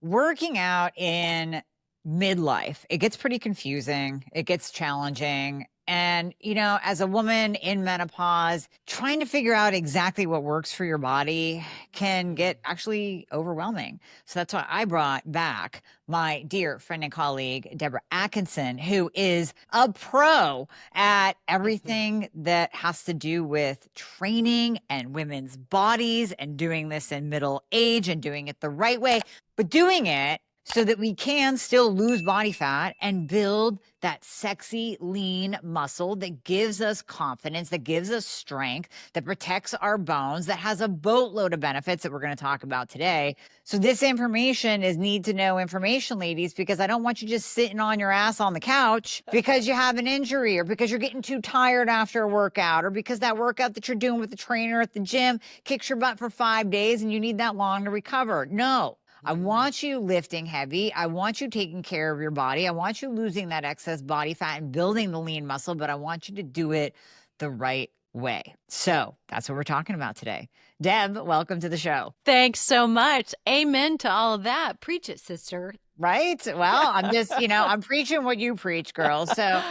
Working out in midlife, it gets pretty confusing. It gets challenging. And, as a woman in menopause, trying to figure out exactly what works for your body can get actually overwhelming. So that's why I brought back my dear friend and colleague, Debra Atkinson, who is a pro at Mhm. everything that has to do with training and women's bodies and doing this in middle age and doing it the right way, but doing it so that we can still lose body fat and build that sexy, lean muscle that gives us confidence, that gives us strength, that protects our bones, that has a boatload of benefits that we're going to talk about today. So, this information is need to know information, ladies, because I don't want you just sitting on your ass on the couch because you have an injury or because you're getting too tired after a workout or because that workout that you're doing with the trainer at the gym kicks your butt for 5 days and you need that long to recover. No. I Mm. want you lifting heavy. I want you taking care of your body. I want you losing that excess body fat and building the lean muscle, but I want you to do it the right way. So that's what we're talking about today. Deb, welcome to the show. Thanks so much. Amen to all of that. Preach it, sister. Right? Well, I'm just, I'm preaching what you preach, girl. So,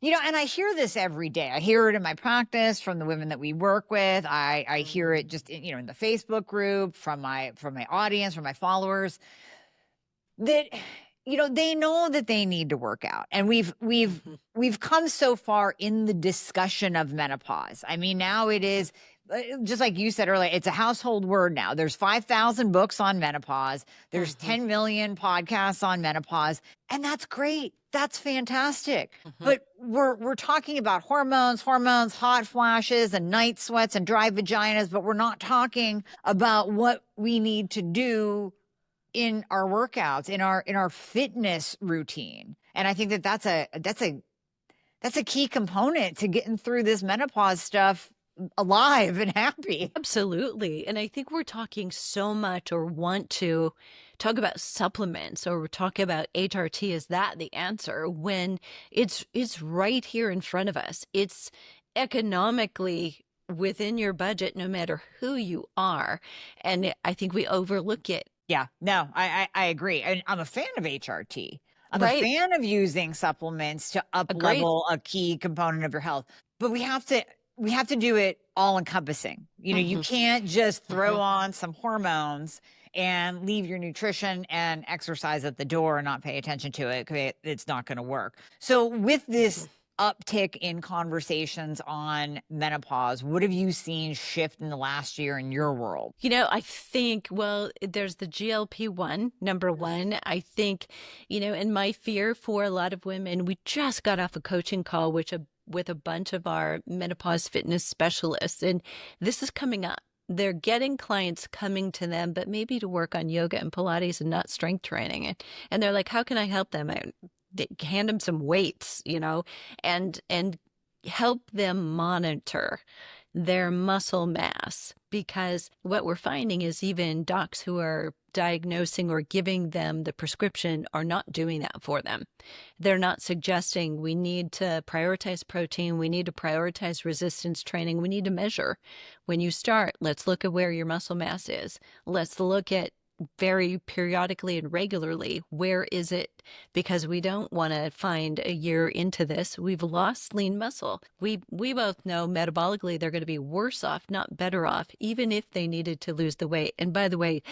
and I hear this every day. I hear it in my practice from the women that we work with. I hear it Mhm. just in the Facebook group from my audience, from my followers that they know that they need to work out, and Mhm. we've come so far in the discussion of menopause. I mean, now it is just like you said earlier, it's a household word now. There's 5,000 books on menopause, there's Mhm. 10 million podcasts on menopause, and that's great, that's fantastic. Mhm. But we're talking about hormones, hot flashes and night sweats and dry vaginas, but we're not talking about what we need to do in our workouts, in our fitness routine. And I think that that's a key component to getting through this menopause stuff alive and happy. Absolutely. And I think we're talking so much or want to talk about supplements or we're talking about HRT. Is that the answer when it's right here in front of us? It's economically within your budget, no matter who you are. And I think we overlook it. Yeah, no, I agree. And I'm a fan of HRT. I'm a Right. fan of using supplements to up Agreed. level a key component of your health. But we have to do it all encompassing. You Hmm. can't just throw Hmm. on some hormones and leave your nutrition and exercise at the door and not pay attention to it. 'Cause it's not going to work. So with Hmm. this uptick in conversations on menopause, what have you seen shift in the last year in your world? I think, well, there's the GLP-1, number one. I think, and my fear for a lot of women, we just got off a coaching call, with a bunch of our menopause fitness specialists, and this is coming up. They're getting clients coming to them, but maybe to work on yoga and Pilates and not strength training. And they're like, how can I help them? They hand them some weights, and help them monitor their muscle mass, because what we're finding is even docs who are diagnosing or giving them the prescription are not doing that for them. They're not suggesting we need to prioritize protein, we need to prioritize resistance training, we need to measure. When you start, let's look at where your muscle mass is. Let's look at very periodically and regularly, where is it? Because we don't want to find a year into this we've lost lean muscle. We both know metabolically they're going to be worse off, not better off, even if they needed to lose the weight. And by the way,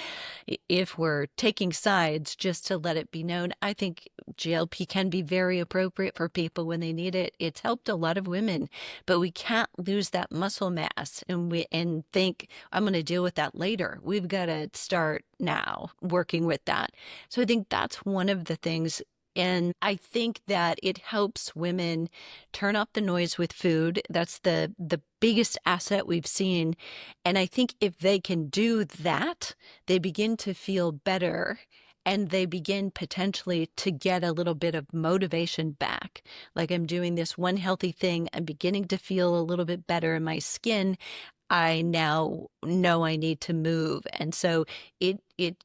if we're taking sides, just to let it be known, I think GLP can be very appropriate for people when they need it. It's helped a lot of women, but we can't lose that muscle mass and think I'm going to deal with that later. We've got to start now working with that. So I think that's one of the things. And I think that it helps women turn off the noise with food. That's the biggest asset we've seen. And I think if they can do that, they begin to feel better and they begin potentially to get a little bit of motivation back. Like, I'm doing this one healthy thing, I'm beginning to feel a little bit better in my skin. I now know I need to move. And so it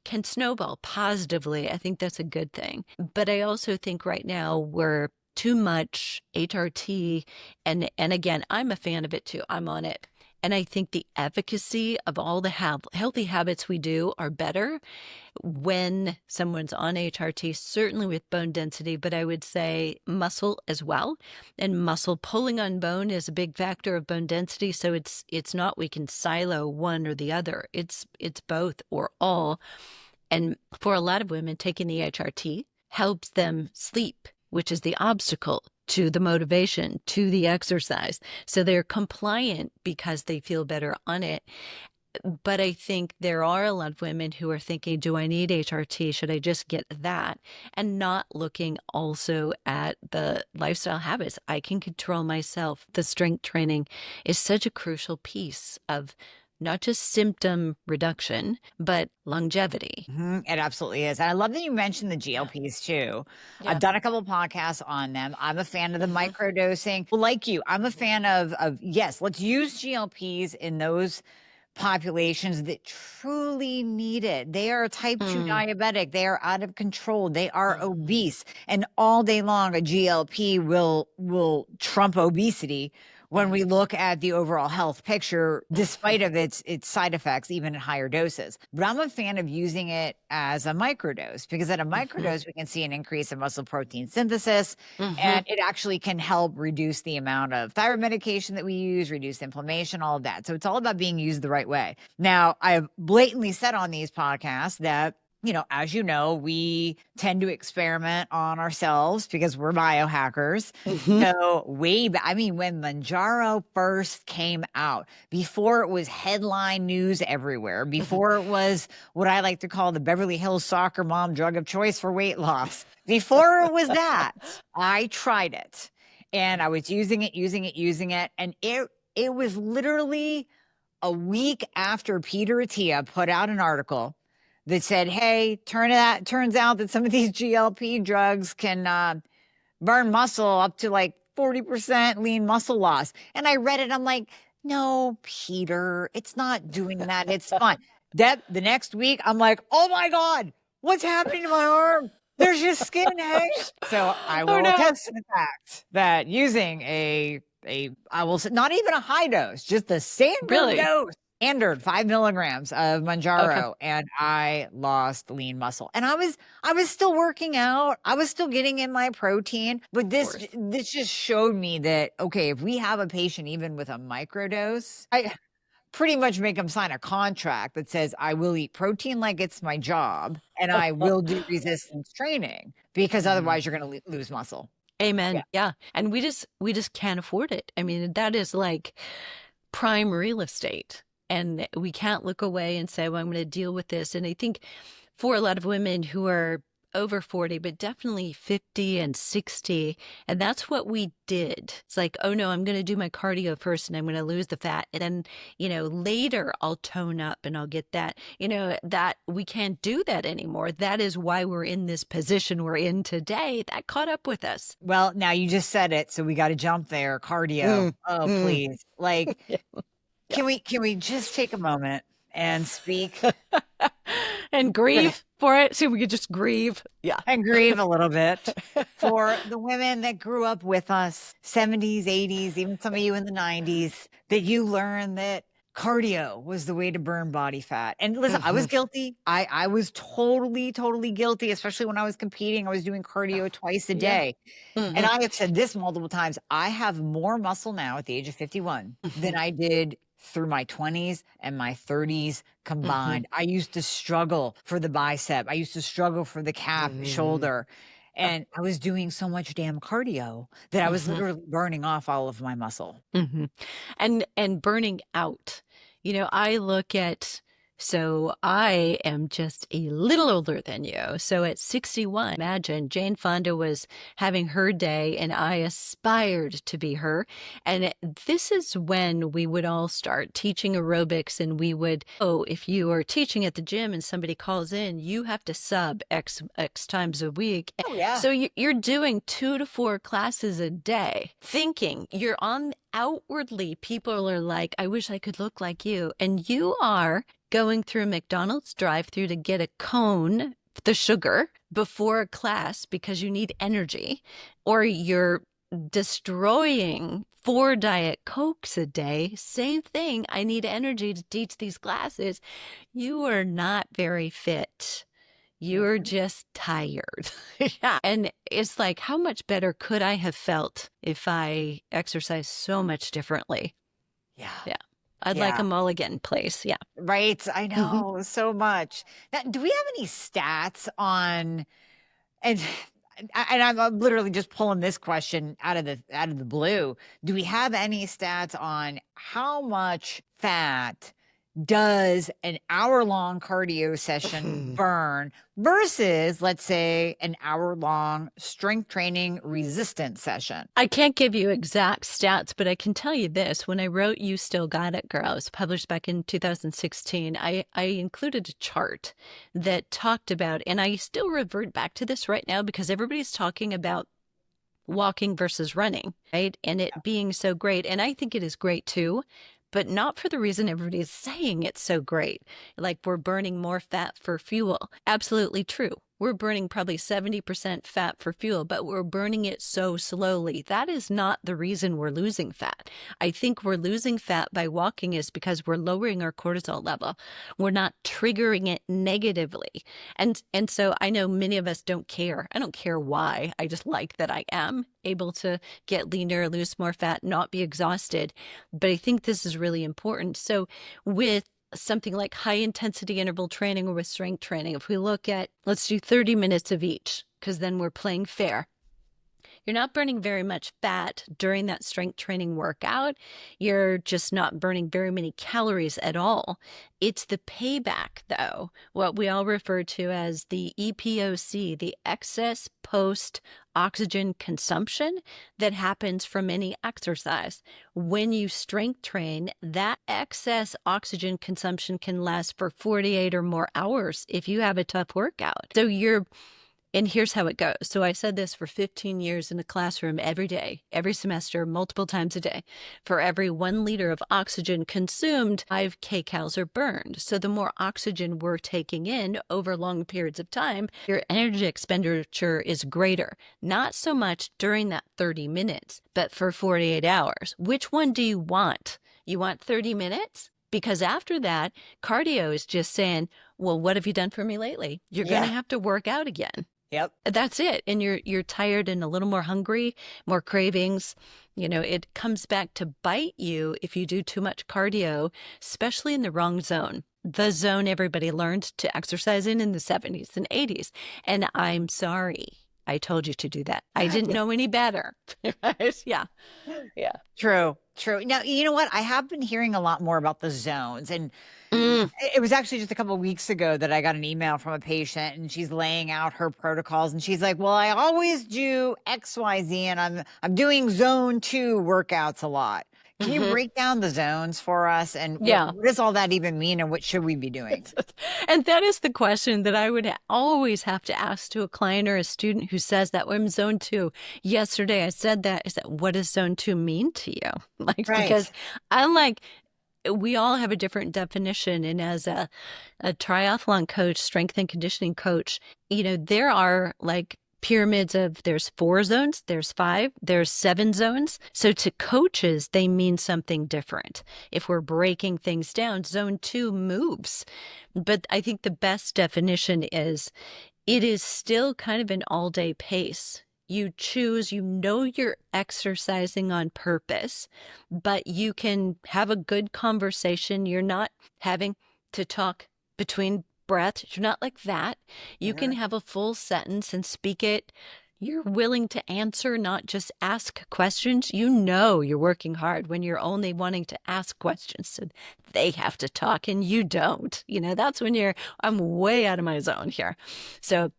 can snowball positively. I think that's a good thing. But I also think right now we're too much HRT, and again, I'm a fan of it too. I'm on it. And I think the efficacy of all the healthy habits we do are better when someone's on HRT, certainly with bone density, but I would say muscle as well. And muscle pulling on bone is a big factor of bone density. So it's not we can silo one or the other. It's both or all. And for a lot of women, taking the HRT helps them sleep, which is the obstacle to the motivation, to the exercise. So they're compliant because they feel better on it. But I think there are a lot of women who are thinking, do I need HRT? Should I just get that? And not looking also at the lifestyle habits. I can control myself. The strength training is such a crucial piece of not just symptom reduction, but longevity. It absolutely is. And I love that you mentioned the GLPs too. Yeah. I've done a couple of podcasts on them. I'm a fan of the Mhm. microdosing. Well, like you, I'm a fan of yes, let's use GLPs in those populations that truly need it. They are type 2 Mm. diabetic. They are out of control. They are Mhm. obese. And all day long, a GLP will trump obesity when we look at the overall health picture, despite of its side effects, even at higher doses. But I'm a fan of using it as a microdose because at a Mhm. microdose, we can see an increase in muscle protein synthesis, Mhm. and it actually can help reduce the amount of thyroid medication that we use, reduce inflammation, all of that. So it's all about being used the right way. Now, I've blatantly said on these podcasts that, as you know, we tend to experiment on ourselves because we're biohackers. Mhm. So when Manjaro first came out, before it was headline news everywhere, before it was what I like to call the Beverly Hills soccer mom drug of choice for weight loss, before it was that, I tried it and I was using it. And it was literally a week after Peter Attia put out an article that said, hey, turns out that some of these GLP drugs can burn muscle up to like 40% lean muscle loss. And I read it. I'm like, no, Peter, it's not doing that. It's fine. The next week, I'm like, oh my God, what's happening to my arm? There's just skin, hey? So I Oh will no. attest to the fact that using I will say, not even a high dose, just the standard Really? dose, standard 5 milligrams of Okay. Manjaro, and I lost lean muscle. And I was still working out. I was still getting in my protein, but Of this course. this just showed me that okay, if we have a patient even with a microdose, I pretty much make them sign a contract that says I will eat protein like it's my job and I will do resistance training because Mhm. otherwise you're going to lose muscle. Yeah. Amen. Yeah. And we just can't afford it. I mean, that is like prime real estate. And we can't look away and say, well, I'm going to deal with this. And I think for a lot of women who are over 40, but definitely 50 and 60, and that's what we did. It's like, oh no, I'm going to do my cardio first and I'm going to lose the fat. And then, later I'll tone up and I'll get that, that we can't do that anymore. That is why we're in this position we're in today. That caught up with us. Well, now you just said it, so we got to jump there. Cardio. Mm, Oh, mm. please. Like, Yeah. Yeah. can we just take a moment and speak And grieve for it. So we could just grieve. Yeah. and grieve a little bit for the women that grew up with us, 70s, 80s, even some of you in the 90s, that you learned that cardio was the way to burn body fat. And listen, I was Mhm. guilty. I was totally, totally guilty, especially when I was competing. I was doing cardio twice a Yeah. day. And Mhm. I have said this multiple times. I have more muscle now at the age of 51 than Mhm. I did through my 20s and my 30s Mhm. combined. I used to struggle for the bicep. I used to struggle for the calf, Mhm. shoulder. And I was doing so much damn cardio that I was Mhm. literally burning off all of my muscle. Mhm. And burning out. I look at so I am just a little older than you. So at 61, imagine Jane Fonda was having her day and I aspired to be her. And this is when we would all start teaching aerobics and we would, oh, if you are teaching at the gym and somebody calls in, you have to sub X times a week. Oh, yeah. So you're doing 2 to 4 classes a day, thinking you're on outwardly, people are like, I wish I could look like you. And you are going through a McDonald's drive-through to get a cone, the sugar, before a class because you need energy, or you're destroying 4 Diet Cokes a day, same thing. I need energy to teach these classes. You are not very fit. You're Mhm. just tired. Yeah. And it's like, how much better could I have felt if I exercised so much differently? Yeah. Yeah. I'd like Yeah. a mulligan, please. Yeah. Right. I hmm know so much. Now, do we have any stats on, and I'm literally just pulling this question out of the blue. Do we have any stats on how much fat does an hour-long cardio session burn versus, let's say, an hour-long strength training resistance session? I can't give you exact stats, but I can tell you this. When I wrote You Still Got It, Girl, it was published back in 2016, I included a chart that talked about, and I still revert back to this right now because everybody's talking about walking versus running, right? And it being so great. And I think it is great too, but not for the reason everybody's saying it's so great. Like we're burning more fat for fuel. Absolutely true. We're burning probably 70% fat for fuel, but we're burning it so slowly. That is not the reason we're losing fat. I think we're losing fat by walking is because we're lowering our cortisol level. We're not triggering it negatively. And so I know many of us don't care. I don't care why. I just like that I am able to get leaner, lose more fat, not be exhausted. But I think this is really important. So with something like high intensity interval training or with strength training, if we look at, let's do 30 minutes of each, because then we're playing fair. You're not burning very much fat during that strength training workout. You're just not burning very many calories at all. It's the payback, though, what we all refer to as the EPOC, the excess post oxygen consumption that happens from any exercise. When you strength train, that excess oxygen consumption can last for 48 or more hours if you have a tough workout. So and here's how it goes. So I said this for 15 years in a classroom every day, every semester, multiple times a day. For every 1 liter of oxygen consumed, 5 kcals are burned. So the more oxygen we're taking in over long periods of time, your energy expenditure is greater. Not so much during that 30 minutes, but for 48 hours. Which one do you want? You want 30 minutes? Because after that, cardio is just saying, well, what have you done for me lately? You're going to Yeah. have to work out again. Yep. That's it. And you're tired and a little more hungry, more cravings. It comes back to bite you if you do too much cardio, especially in the wrong zone. The zone everybody learned to exercise in the 70s and 80s. And I'm sorry. I told you to do that. I didn't know any better. Right? Yeah. Yeah. True, true. Now, you know what? I have been hearing a lot more about the zones, and Mm, it was actually just a couple of weeks ago that I got an email from a patient, and she's laying out her protocols, and she's like, "Well, I always do XYZ, and I'm doing zone 2 workouts a lot." Can you mhm. break down the zones for us, and Yeah. what does all that even mean, and what should we be doing? And that is the question that I would always have to ask to a client or a student who says that we're in zone 2. Yesterday I said that. I said, what does zone 2 mean to you? Like, Right. because I'm like, we all have a different definition. And as a triathlon coach, strength and conditioning coach, there are like pyramids of there's 4 zones, there's 5, there's 7 zones. So to coaches, they mean something different. If we're breaking things down, zone 2 moves. But I think the best definition is it is still kind of an all day pace. You choose, you're exercising on purpose, but you can have a good conversation. You're not having to talk between breaths. You're not like that. You can Mhm. have a full sentence and speak it. You're willing to answer, not just ask questions. You're working hard when you're only wanting to ask questions. So they have to talk and you don't. That's when I'm way out of my zone here. So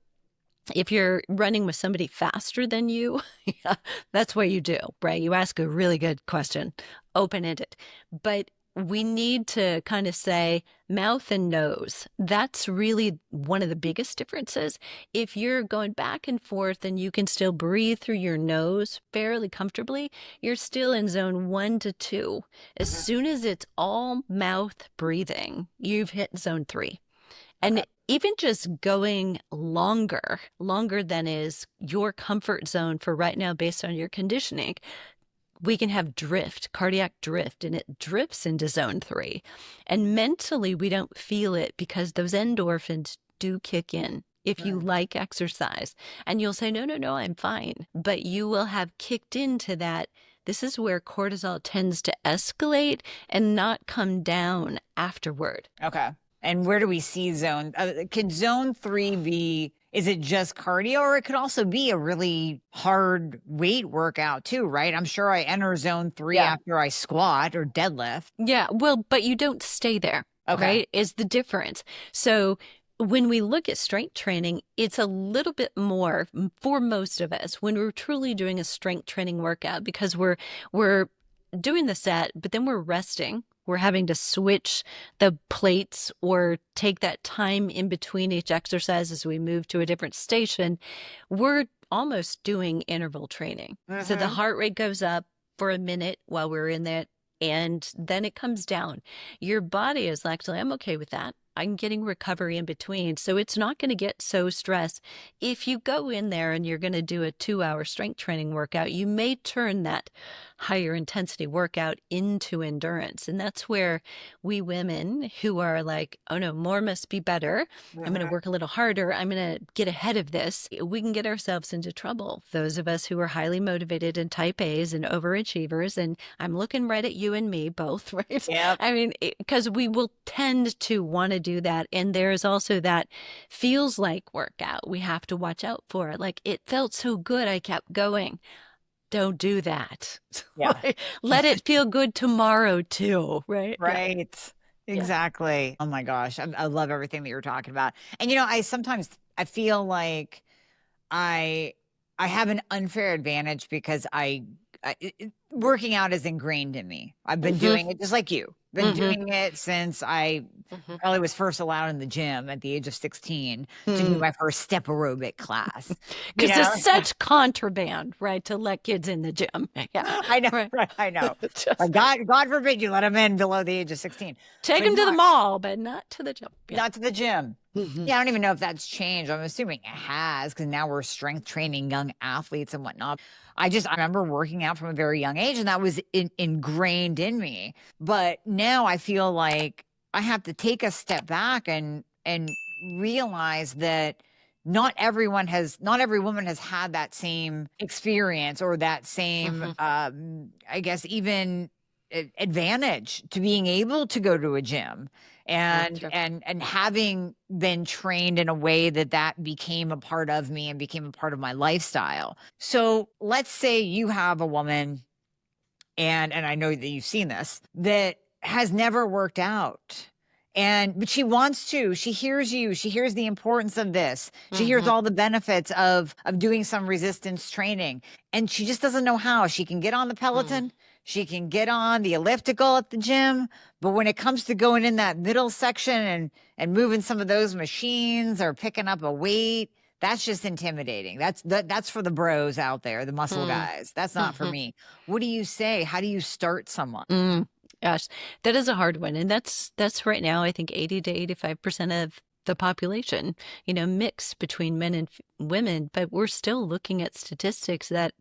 if you're running with somebody faster than you, yeah, that's what you do, right? You ask a really good question, open-ended. But we need to kind of say mouth and nose. That's really one of the biggest differences. If you're going back and forth and you can still breathe through your nose fairly comfortably, you're still in zone 1 to 2. As Mhm. soon as it's all mouth breathing, you've hit zone 3. Okay. And even just going longer than is your comfort zone for right now based on your conditioning, we can have cardiac drift, and it drifts into zone 3. And mentally, we don't feel it because those endorphins do kick in if you Right. like exercise. And you'll say, no, no, no, I'm fine. But you will have kicked into that. This is where cortisol tends to escalate and not come down afterward. Okay. And where do we see could zone 3 be, is it just cardio, or it could also be a really hard weight workout too, right? I'm sure I enter zone 3 Yeah. after I squat or deadlift. Yeah, well, but you don't stay there, Okay. right? Is the difference. So when we look at strength training, it's a little bit more for most of us when we're truly doing a strength training workout, because we're doing the set, but then we're resting. We're having to switch the plates or take that time in between each exercise as we move to a different station. We're almost doing interval training. So the Mm-hmm. heart rate goes up for a minute while we're in that, and then it comes down. Your body is actually, I'm okay with that. I'm getting recovery in between. So it's not going to get so stressed. If you go in there and you're going to do a 2-hour strength training workout, you may turn that higher intensity workout into endurance. And that's where we women who are like, oh no, more must be better. I'm going to work a little harder. I'm going to get ahead of this. We can get ourselves into trouble. Those of us who are highly motivated and type A's and overachievers, and I'm looking right at you and me both, right? Yep. I mean, because we will tend to want to do that. And there's also that feels like workout we have to watch out for. Like, it felt so good, I kept going. Don't do that. Yeah. Let it feel good tomorrow too, right? Yeah. Right. Yeah. Exactly. Oh my gosh. I love everything that you're talking about. And I feel like I I have an unfair advantage because working out is ingrained in me. I've been doing it just like you. Been doing it since I probably was first allowed in the gym at the age of 16 to do my first step aerobic class. You Because know, it's such contraband, right, to let kids in the gym. Yeah. I know, Right. right, I know. Just But God forbid you let them in below the age of 16. take But them to the mall, but not to the gym. Yeah. not to the gym. Yeah, I don't even know if that's changed. I'm assuming it has, because now we're strength training young athletes and whatnot. I remember working out from a very young age, and that was ingrained in me. But now I feel like I have to take a step back and realize that not every woman has had that same experience or that same, I guess, even advantage to being able to go to a gym and having been trained in a way that became a part of me and became a part of my lifestyle. So let's say you have a woman, and I know that you've seen this, that has never worked out. But she wants to. She hears you. She hears the importance of this. She hears all the benefits of doing some resistance training, and she just doesn't know how. She can get on the Peloton. She can get on the elliptical at the gym, but when it comes to going in that middle section and moving some of those machines or picking up a weight, that's just intimidating. That's for the bros out there, the muscle guys. That's not for me. What do you say? How do you start someone? Gosh, that is a hard one. And that's right now, I think 80 to 85% of the population, mix between men and women, but we're still looking at statistics that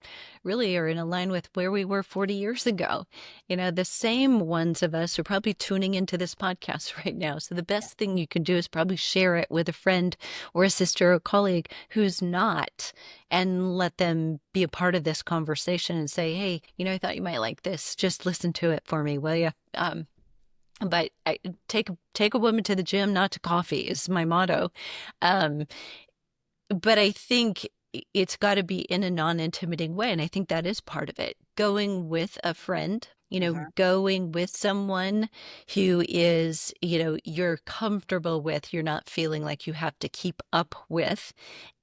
really are in line with where we were 40 years ago. The same ones of us are probably tuning into this podcast right now. So the best thing you can do is probably share it with a friend or a sister or a colleague who's not, and let them be a part of this conversation and say, hey, I thought you might like this. Just listen to it for me, will you? But take a woman to the gym, not to coffee, is my motto. But I think it's got to be in a non-intimidating way, and I think that is part of it. Going with a friend, going with someone who is, you're comfortable with, you're not feeling like you have to keep up with.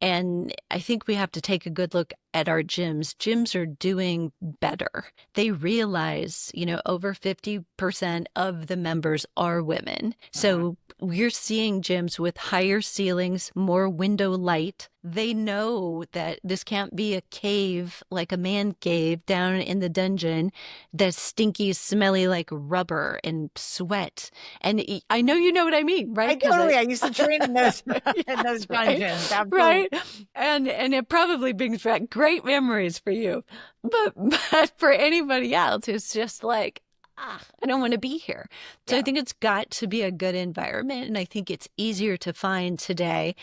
And I think we have to take a good look at our gyms are doing better. They realize, over 50% of the members are women. So we're seeing gyms with higher ceilings, more window light. They know that this can't be a cave, like a man cave down in the dungeon that's stinky, smelly like rubber and sweat. And I know you know what I mean, right? I used to train in those in those dungeons. Absolutely. Right. And it probably brings back great memories for you. But for anybody else, it's just like, I don't want to be here. So I think it's got to be a good environment. And I think it's easier to find today.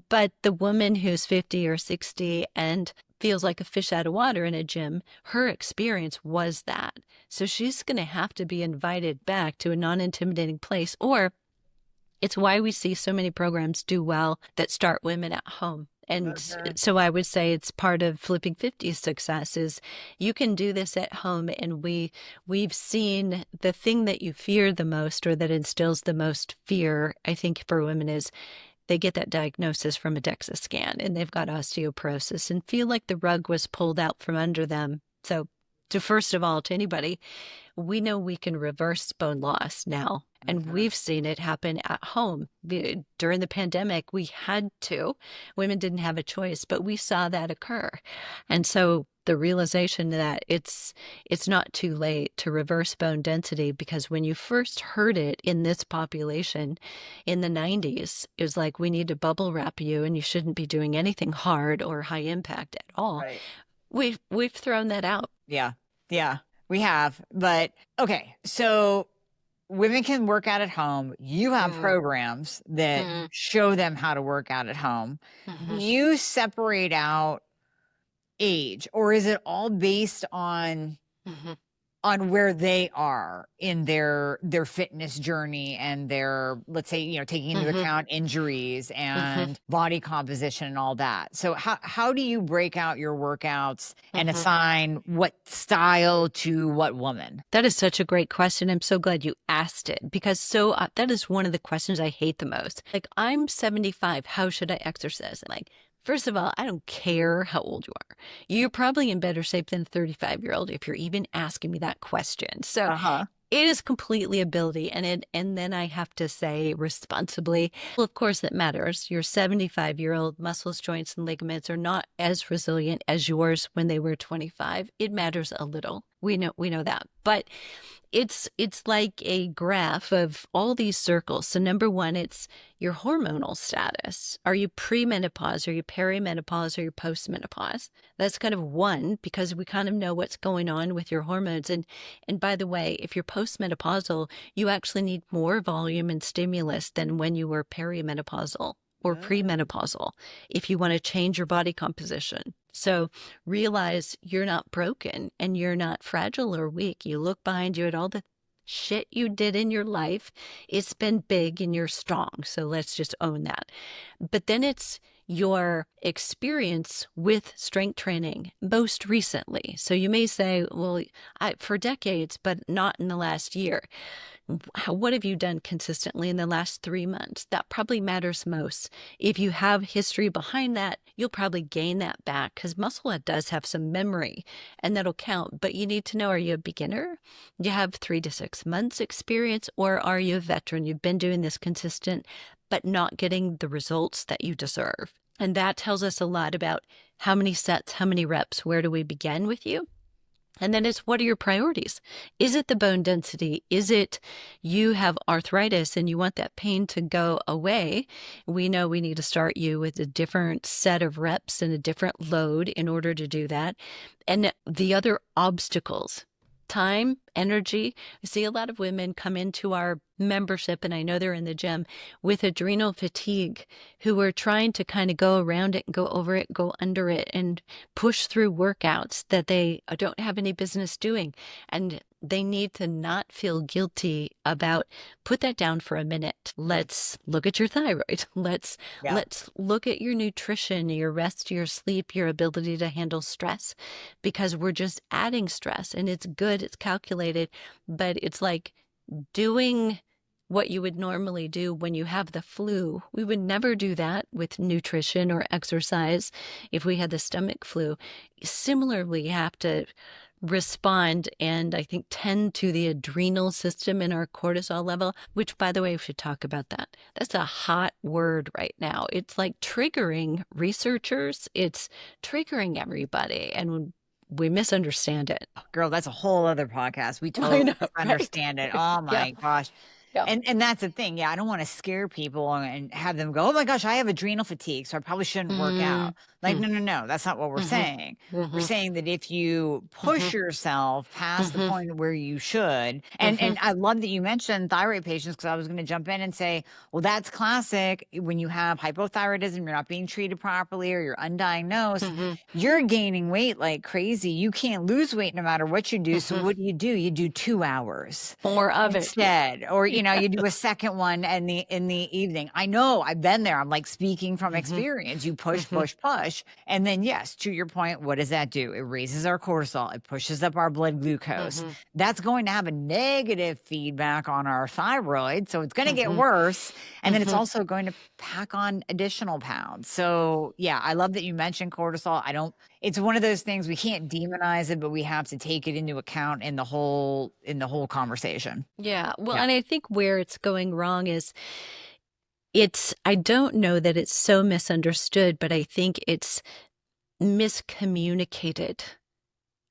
But the woman who's 50 or 60 and feels like a fish out of water in a gym, her experience was that. So she's going to have to be invited back to a non-intimidating place, or it's why we see so many programs do well that start women at home. And so I would say it's part of Flipping 50's success is you can do this at home. And we've seen the thing that you fear the most, or that instills the most fear, I think, for women is they get that diagnosis from a DEXA scan and they've got osteoporosis and feel like the rug was pulled out from under them. So first of all, to anybody, we know we can reverse bone loss now. And we've seen it happen at home. During the pandemic, we had to. Women didn't have a choice, but we saw that occur. And so the realization that it's not too late to reverse bone density, because when you first heard it in this population in the 90s, it was like, we need to bubble wrap you and you shouldn't be doing anything hard or high impact at all. Right. We've thrown that out. Yeah, we have. But okay, so women can work out at home. You have programs that show them how to work out at home. You separate out age, or is it all based on where they are in their fitness journey and their, let's say, taking into account injuries and body composition and all that? So how do you break out your workouts and assign what style to what woman? That is such a great question. I'm so glad you asked it, because that is one of the questions I hate the most. Like, I'm 75. How should I exercise? Like, first of all, I don't care how old you are. You're probably in better shape than a 35-year-old if you're even asking me that question. So it is completely ability. And then I have to say responsibly, well, of course, that matters. Your 75-year-old muscles, joints, and ligaments are not as resilient as yours when they were 25. It matters a little. We know that. But it's like a graph of all these circles. So number one, it's your hormonal status. Are you premenopause? Are you perimenopause? Are you postmenopause? That's kind of one, because we kind of know what's going on with your hormones. And by the way, if you're postmenopausal, you actually need more volume and stimulus than when you were perimenopausal or premenopausal if you want to change your body composition. So realize you're not broken and you're not fragile or weak. You look behind you at all the shit you did in your life. It's been big and you're strong. So let's just own that. But then it's your experience with strength training most recently. So you may say, well, for decades, but not in the last year. What have you done consistently in the last 3 months? That probably matters most. If you have history behind that, you'll probably gain that back, because muscle does have some memory and that'll count. But you need to know, are you a beginner? Do you have 3 to 6 months experience, or are you a veteran? You've been doing this consistent, but not getting the results that you deserve. And that tells us a lot about how many sets, how many reps, where do we begin with you? And then it's, what are your priorities? Is it the bone density? Is it you have arthritis and you want that pain to go away? We know we need to start you with a different set of reps and a different load in order to do that. And the other obstacles, time, energy. We see a lot of women come into our membership, and I know they're in the gym, with adrenal fatigue, who are trying to kind of go around it, go over it, go under it, and push through workouts that they don't have any business doing. And they need to not feel guilty about, put that down for a minute. Let's look at your thyroid. Let's look at your nutrition, your rest, your sleep, your ability to handle stress, because we're just adding stress, and it's good, it's calculated, but it's like doing what you would normally do when you have the flu. We would never do that with nutrition or exercise if we had the stomach flu. Similarly, you have to respond and I think tend to the adrenal system and our cortisol level, which, by the way, we should talk about that. That's a hot word right now. It's like triggering researchers, it's triggering everybody, and we misunderstand it. Girl, that's a whole other podcast. We I totally know, right? understand it. Oh Yeah, my gosh. yeah. And that's the thing. Yeah, I don't want to scare people and have them go, "Oh my gosh, I have adrenal fatigue, so I probably shouldn't work out." Like, Mm, no, no, no. That's not what we're mhm, saying. We're mhm, saying that if you push mhm, yourself past the mhm, point where you should, mhm, and I love that you mentioned thyroid patients because I was going to jump in and say, well, that's classic. When you have hypothyroidism, you're not being treated properly or you're undiagnosed, mhm, you're gaining weight like crazy. You can't lose weight no matter what you do. So mhm. what do? You do 2 hours More of it. Yeah. instead, or Yeah. you do a second one in the evening. I know, I've been there. I'm like speaking from Mhm, experience. You push, mhm, push, push, and then yes, to your point, what does that do? It raises our cortisol. It pushes up our blood glucose. mhm, That's going to have a negative feedback on our thyroid, so it's going to get mhm, worse, and then it's mhm. also going to pack on additional pounds. So yeah, I love that you mentioned cortisol. I don't It's one of those things, we can't demonize it, but we have to take it into account in the whole conversation. Yeah. Well, Yeah. and I think where it's going wrong is I don't know that it's so misunderstood, but I think it's miscommunicated.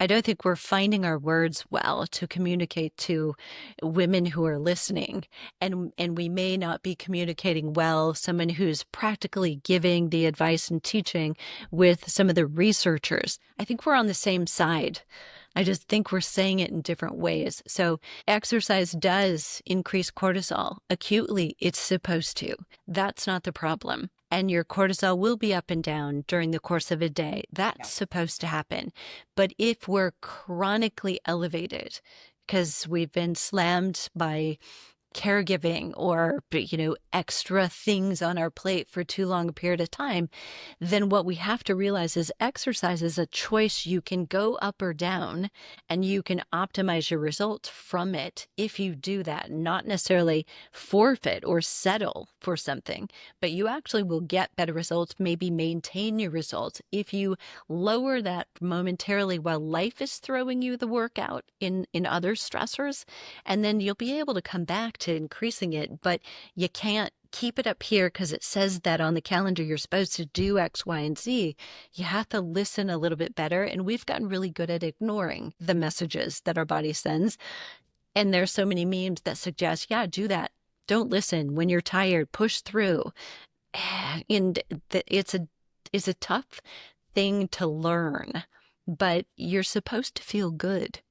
I don't think we're finding our words well to communicate to women who are listening. And we may not be communicating well someone who's practically giving the advice and teaching with some of the researchers. I think we're on the same side. I just think we're saying it in different ways. So exercise does increase cortisol acutely. It's supposed to. That's not the problem. And your cortisol will be up and down during the course of a day. Yeah. That's supposed to happen. But if we're chronically elevated because we've been slammed by caregiving or extra things on our plate for too long a period of time, then what we have to realize is exercise is a choice. You can go up or down and you can optimize your results from it if you do that, not necessarily forfeit or settle for something, but you actually will get better results, maybe maintain your results if you lower that momentarily while life is throwing you the workout in other stressors, and then you'll be able to come back to increasing it. But you can't keep it up here because it says that on the calendar you're supposed to do X, Y, and Z. You have to listen a little bit better. And we've gotten really good at ignoring the messages that our body sends. And there's so many memes that suggest, yeah, do that. Don't listen when you're tired, push through. And it's a tough thing to learn, but you're supposed to feel good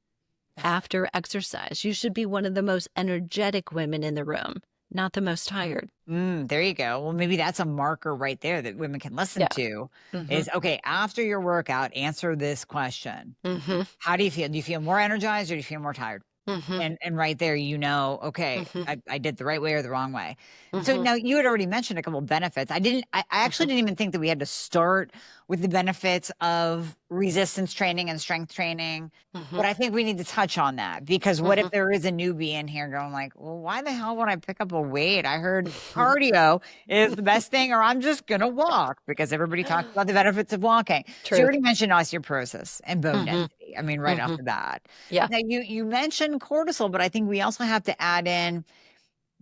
after exercise. You should be one of the most energetic women in the room, not the most tired. There you go. Well, maybe that's a marker right there that women can listen Yeah. to Mhm. is, okay, after your workout, answer this question. Mhm. How do you feel? Do you feel more energized or do you feel more tired? Mhm. And right there, okay, Mhm. I did the right way or the wrong way. So Mhm. now you had already mentioned a couple of benefits. I actually Mhm. didn't even think that we had to start with the benefits of resistance training and strength training. Mhm. But I think we need to touch on that because what if Mhm. there is a newbie in here going like, well, why the hell would I pick up a weight? I heard Mhm. cardio is the best thing, or I'm just going to walk because everybody talks about the benefits of walking. So you Truth. already mentioned osteoporosis and bone Mhm. density. I mean, right off Mhm. the bat. Yeah. Now you mentioned cortisol, but I think we also have to add in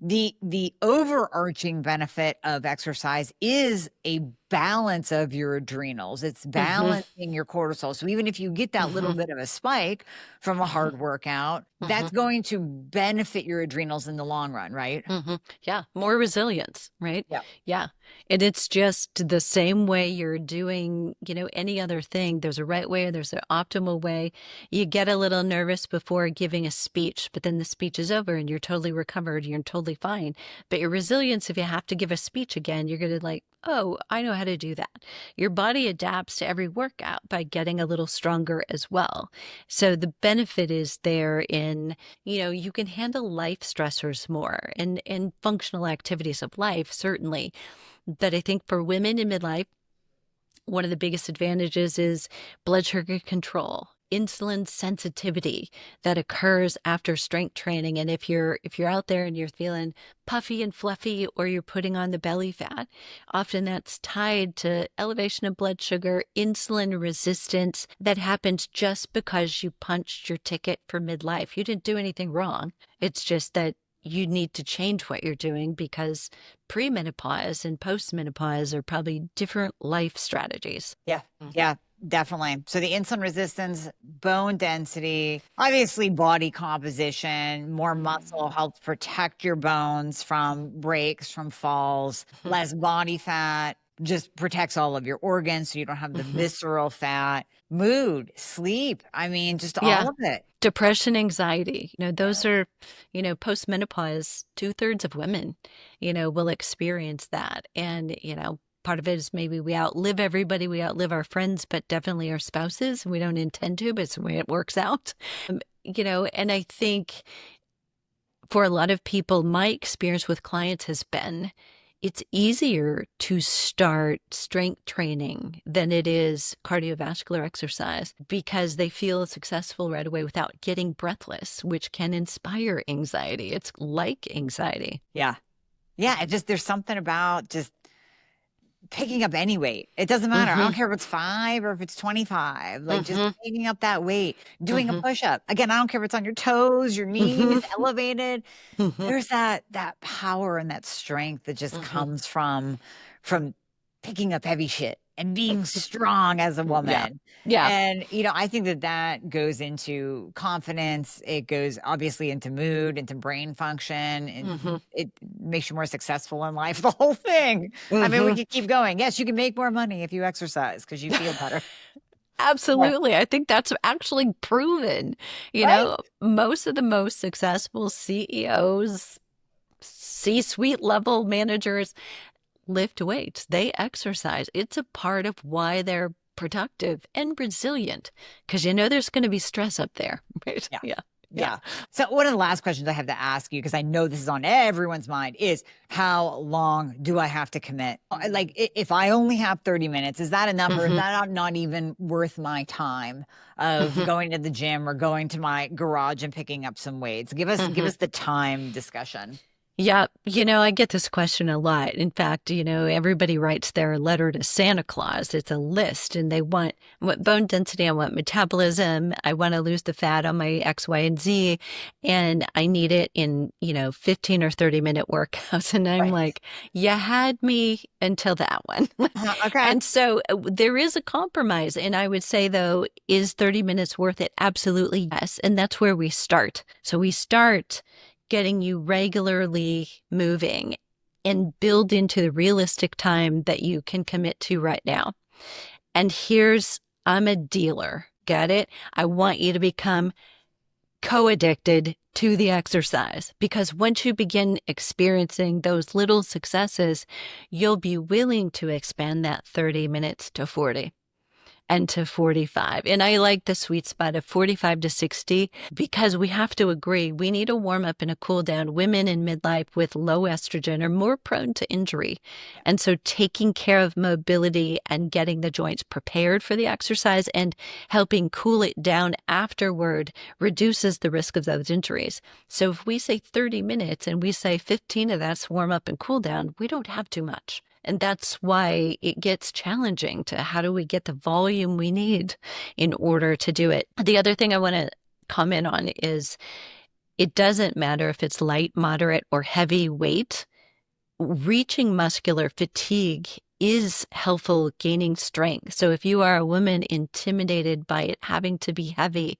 the overarching benefit of exercise is a balance of your adrenals. It's Mhm. balancing your cortisol. So even if you get that little Mhm. bit of a spike from a Mhm. hard workout, that's Mhm. going to benefit your adrenals in the long run, right? Mhm. Yeah, more resilience, right? Yeah. Yeah. And it's just the same way you're doing, any other thing. There's a right way, there's an optimal way. You get a little nervous before giving a speech, but then the speech is over and you're totally recovered, you're totally fine. But your resilience, if you have to give a speech again, you're going to like, oh, I know how to do that. Your body adapts to every workout by getting a little stronger as well. So the benefit is there in you can handle life stressors more and functional activities of life, certainly. But I think for women in midlife, one of the biggest advantages is blood sugar control. insulin sensitivity that occurs after strength training. And if you're out there and you're feeling puffy and fluffy, or you're putting on the belly fat, often that's tied to elevation of blood sugar, insulin resistance that happens just because you punched your ticket for midlife. You didn't do anything wrong. It's just that you need to change what you're doing, because premenopause and postmenopause are probably different life strategies. Yeah. Yeah. Definitely. So the insulin resistance, bone density, obviously body composition, more muscle helps protect your bones from breaks, from falls, less body fat, just protects all of your organs so you don't have the visceral fat, mood, sleep. I mean, just all of it. Depression, anxiety, those are, postmenopause, 2/3 of women, will experience that. And, part of it is maybe we outlive everybody, we outlive our friends, but definitely our spouses. We don't intend to, but it's the way it works out. And I think for a lot of people, my experience with clients has been it's easier to start strength training than it is cardiovascular exercise, because they feel successful right away without getting breathless, which can inspire anxiety. It's like anxiety. Yeah. Yeah. There's something about just picking up any weight. It doesn't matter. I don't care if it's 5 or if it's 25, like just picking up that weight, doing a push-up. Again, I don't care if it's on your toes, your knees, elevated. There's that power and that strength that just comes from picking up heavy shit and being strong as a woman. Yeah. And, I think that goes into confidence. It goes obviously into mood, into brain function, and it makes you more successful in life, the whole thing. I mean, we could keep going. Yes, you can make more money if you exercise because you feel better. Absolutely. I think that's actually proven. Most of the most successful CEOs, C-suite level managers lift weights. They exercise. It's a part of why they're productive and resilient, because there's going to be stress up there. Right? Yeah. So one of the last questions I have to ask you, because I know this is on everyone's mind, is how long do I have to commit? Like if I only have 30 minutes, is that enough, or is that not even worth my time of going to the gym or going to my garage and picking up some weights? Give us the time discussion. Yeah, I get this question a lot. In fact, everybody writes their letter to Santa Claus. It's a list, and they want bone density, I want metabolism, I want to lose the fat on my X, Y, and Z, and I need it in, 15 or 30-minute workouts. And I'm like, you had me until that one. Okay. And so there is a compromise. And I would say, though, is 30 minutes worth it? Absolutely, yes. And that's where we start. So we start getting you regularly moving and build into the realistic time that you can commit to right now. And I'm a dealer. Get it? I want you to become co-addicted to the exercise, because once you begin experiencing those little successes, you'll be willing to expand that 30 minutes to 40. And to 45. And I like the sweet spot of 45 to 60, because we have to agree we need a warm up and a cool down. Women in midlife with low estrogen are more prone to injury. And so taking care of mobility and getting the joints prepared for the exercise and helping cool it down afterward reduces the risk of those injuries. So if we say 30 minutes and we say 15 of that's warm up and cool down, we don't have too much. And that's why it gets challenging to how do we get the volume we need in order to do it. The other thing I want to comment on is it doesn't matter if it's light, moderate, or heavy weight. Reaching muscular fatigue is helpful gaining strength. So if you are a woman intimidated by it having to be heavy,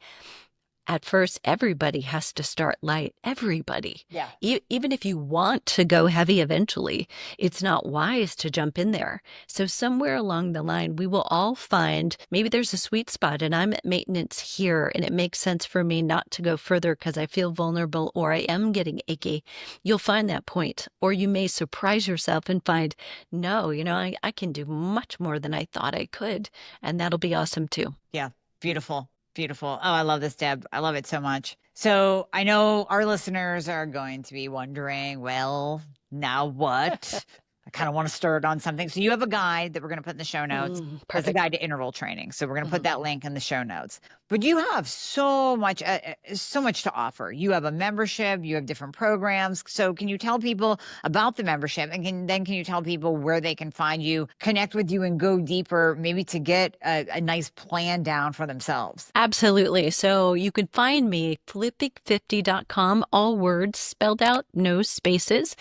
at first, everybody has to start light. Everybody. Yeah. Even if you want to go heavy eventually, it's not wise to jump in there. So somewhere along the line, we will all find maybe there's a sweet spot and I'm at maintenance here and it makes sense for me not to go further because I feel vulnerable or I am getting achy. You'll find that point. Or you may surprise yourself and find, no, I can do much more than I thought I could. And that'll be awesome too. Yeah. Beautiful. Beautiful. Oh, I love this, Deb. I love it so much. So I know our listeners are going to be wondering, well, now what? I kind of want to stir it on something. So you have a guide that we're going to put in the show notes. That's a Perfect. guide to interval training. So we're going to put that link in the show notes. But you have so much to offer. You have a membership, you have different programs. So can you tell people about the membership, and can you tell people where they can find you, connect with you, and go deeper, maybe to get a nice plan down for themselves? Absolutely. So you can find me flipping50.com, all words spelled out, no spaces.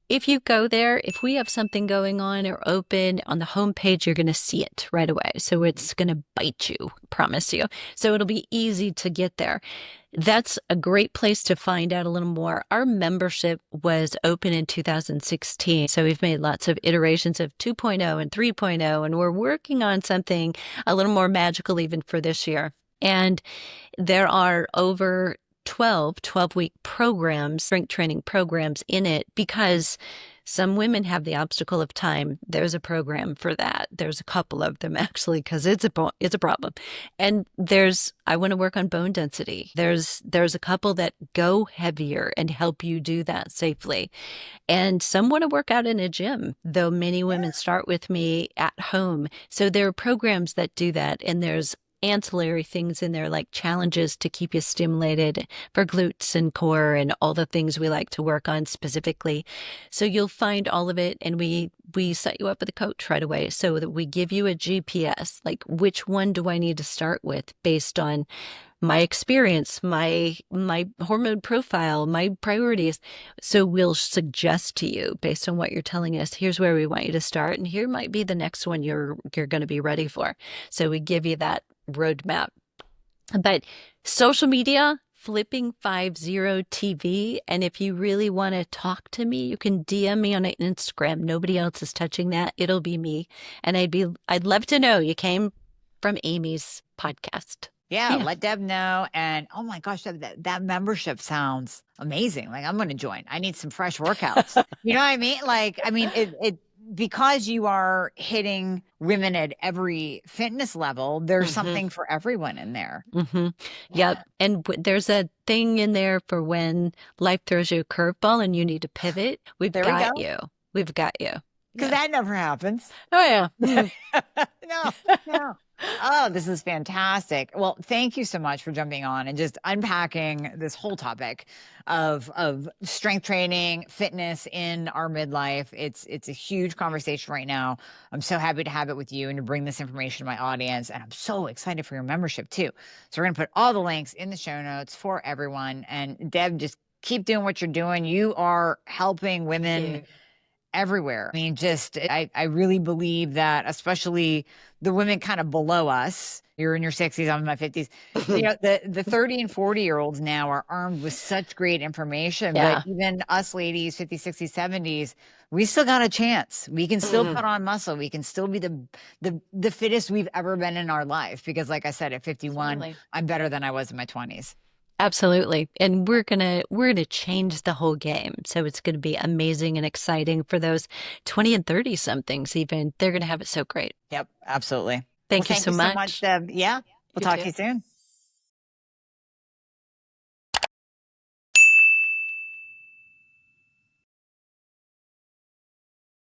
If you go there, if we have something going on or open on the homepage, you're going to see it right away. So it's going to bite you, promise you. So it'll be easy to get there. That's a great place to find out a little more. Our membership was open in 2016. So we've made lots of iterations of 2.0 and 3.0, and we're working on something a little more magical even for this year. And there are over 12-week programs, strength training programs in it, because some women have the obstacle of time. There's a program for that. There's a couple of them actually, because it's a problem. And I want to work on bone density. There's a couple that go heavier and help you do that safely. And some want to work out in a gym, though many women start with me at home. So there are programs that do that, and there's ancillary things in there like challenges to keep you stimulated for glutes and core and all the things we like to work on specifically. So you'll find all of it, and we set you up with a coach right away, so that we give you a GPS, like which one do I need to start with based on my experience, my hormone profile, my priorities. So we'll suggest to you based on what you're telling us, here's where we want you to start, and here might be the next one you're going to be ready for. So we give you that roadmap. But social media, Flipping50 TV. And if you really want to talk to me, you can DM me on Instagram. Nobody else is touching that. It'll be me. And I'd love to know you came from Amie's podcast. Yeah, let Deb know. And oh my gosh, that membership sounds amazing. Like, I'm going to join. I need some fresh workouts. You know what I mean? Like, I mean, it because you are hitting women at every fitness level, there's something for everyone in there. Yep. And there's a thing in there for when life throws you a curveball and you need to pivot. We've got you. We've got you. Because that never happens. Oh, yeah. No. Oh, this is fantastic. Well, thank you so much for jumping on and just unpacking this whole topic of strength training, fitness in our midlife. It's a huge conversation right now. I'm so happy to have it with you and to bring this information to my audience. And I'm so excited for your membership too. So we're going to put all the links in the show notes for everyone. And Deb, just keep doing what you're doing. You are helping women everywhere. I mean, I really believe that, especially the women kind of below us, you're in your 60s, I'm in my 50s, you know, the 30 and 40-year-olds now are armed with such great information. But even us ladies, 50s, 60s, 70s, we still got a chance. We can still put on muscle. We can still be the fittest we've ever been in our life. Because like I said, at 51, I'm better than I was in my 20s. Absolutely. And we're gonna change the whole game. So it's gonna be amazing and exciting for those 20 and 30 somethings even. They're gonna have it so great. Yep, absolutely. Thank you so much. Deb. Yeah, we'll talk to you soon.